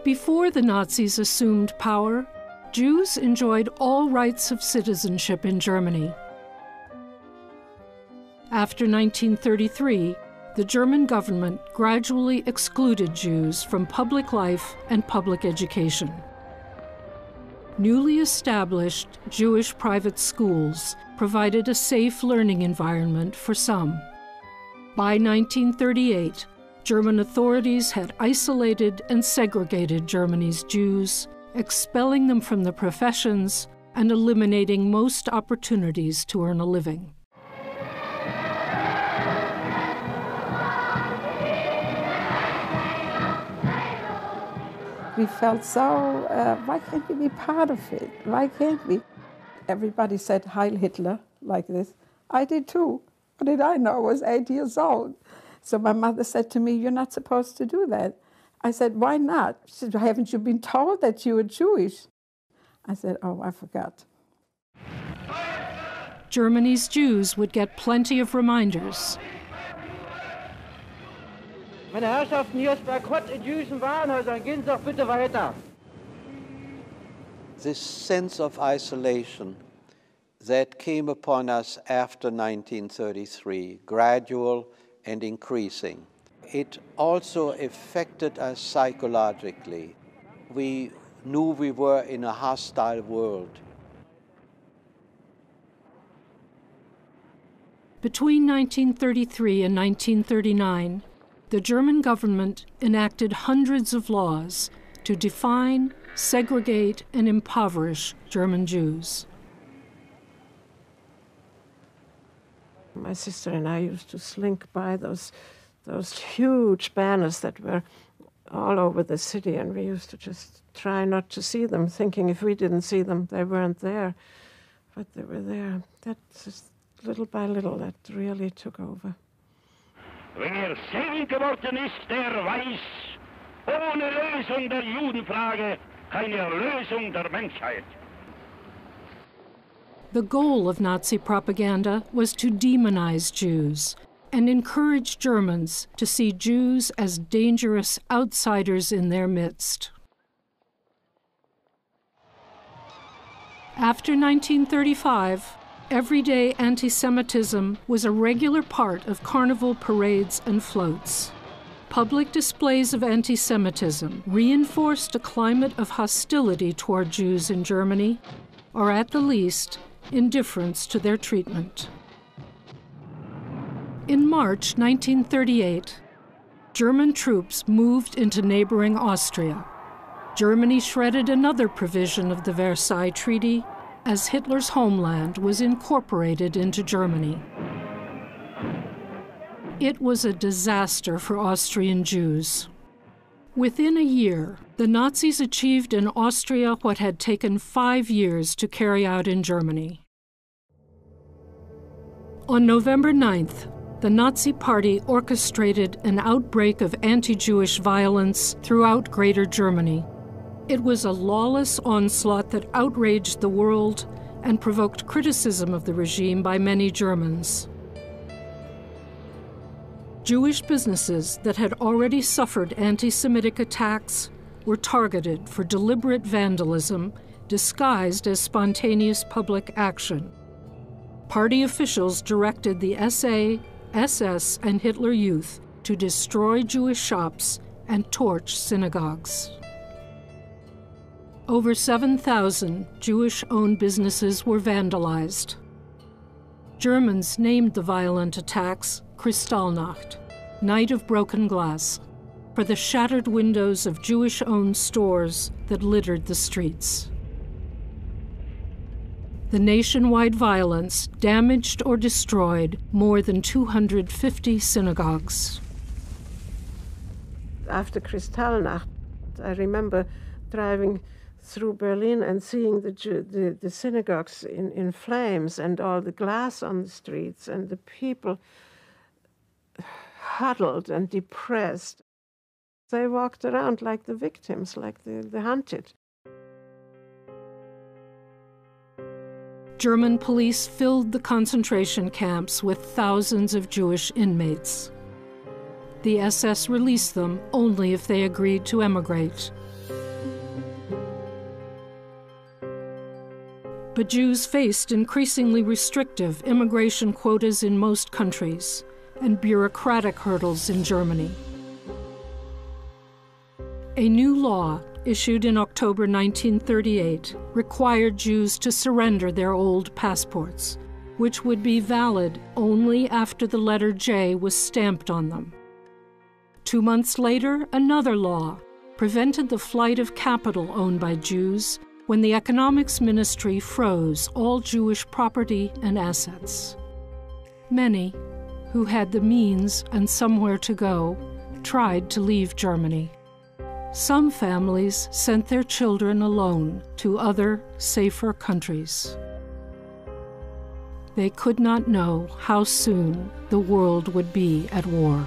Before the Nazis assumed power, Jews enjoyed all rights of citizenship in Germany. After 1933, the German government gradually excluded Jews from public life and public education. Newly established Jewish private schools provided a safe learning environment for some. By 1938, German authorities had isolated and segregated Germany's Jews, expelling them from the professions and eliminating most opportunities to earn a living. We felt so, why can't we be part of it? Why can't we? Everybody said Heil Hitler like this. I did too. What did I know? I was 8 years old. So my mother said to me, you're not supposed to do that. I said, why not? She said, haven't you been told that you are Jewish? I said, oh, I forgot. Germany's Jews would get plenty of reminders. Meine Herrschaften, hier ist Boykott in jüdischen Warenhäusern. Gehen Sie doch bitte weiter. This sense of isolation that came upon us after 1933, gradual and increasing, it also affected us psychologically. We knew we were in a hostile world. Between 1933 and 1939, the German government enacted hundreds of laws to define, segregate, and impoverish German Jews. My sister and I used to slink by those huge banners that were all over the city, and we used to just try not to see them, thinking if we didn't see them, they weren't there. But they were there. That's just little by little that really took over. Wer selig geworden ist, der weiß, ohne Lösung der Judenfrage keine Erlösung der Menschheit. The goal of Nazi propaganda was to demonize Jews and encourage Germans to see Jews as dangerous outsiders in their midst. After 1935, everyday anti-Semitism was a regular part of carnival parades and floats. Public displays of anti-Semitism reinforced a climate of hostility toward Jews in Germany, or at the least, indifference to their treatment. In March 1938, German troops moved into neighboring Austria. Germany shredded another provision of the Versailles Treaty as Hitler's homeland was incorporated into Germany. It was a disaster for Austrian Jews. Within a year, the Nazis achieved in Austria what had taken 5 years to carry out in Germany. On November 9th, the Nazi Party orchestrated an outbreak of anti-Jewish violence throughout Greater Germany. It was a lawless onslaught that outraged the world and provoked criticism of the regime by many Germans. Jewish businesses that had already suffered anti-Semitic attacks were targeted for deliberate vandalism disguised as spontaneous public action. Party officials directed the SA, SS, and Hitler Youth to destroy Jewish shops and torch synagogues. Over 7,000 Jewish-owned businesses were vandalized. Germans named the violent attacks Kristallnacht, Night of Broken Glass, for the shattered windows of Jewish-owned stores that littered the streets. The nationwide violence damaged or destroyed more than 250 synagogues. After Kristallnacht, I remember driving through Berlin and seeing the synagogues in flames and all the glass on the streets and the people huddled and depressed. They walked around like the victims, like the hunted. German police filled the concentration camps with thousands of Jewish inmates. The SS released them only if they agreed to emigrate. But Jews faced increasingly restrictive immigration quotas in most countries and bureaucratic hurdles in Germany. A new law, issued in October 1938, required Jews to surrender their old passports, which would be valid only after the letter J was stamped on them. 2 months later, another law prevented the flight of capital owned by Jews when the Economics Ministry froze all Jewish property and assets. Many, who had the means and somewhere to go, tried to leave Germany. Some families sent their children alone to other, safer countries. They could not know how soon the world would be at war.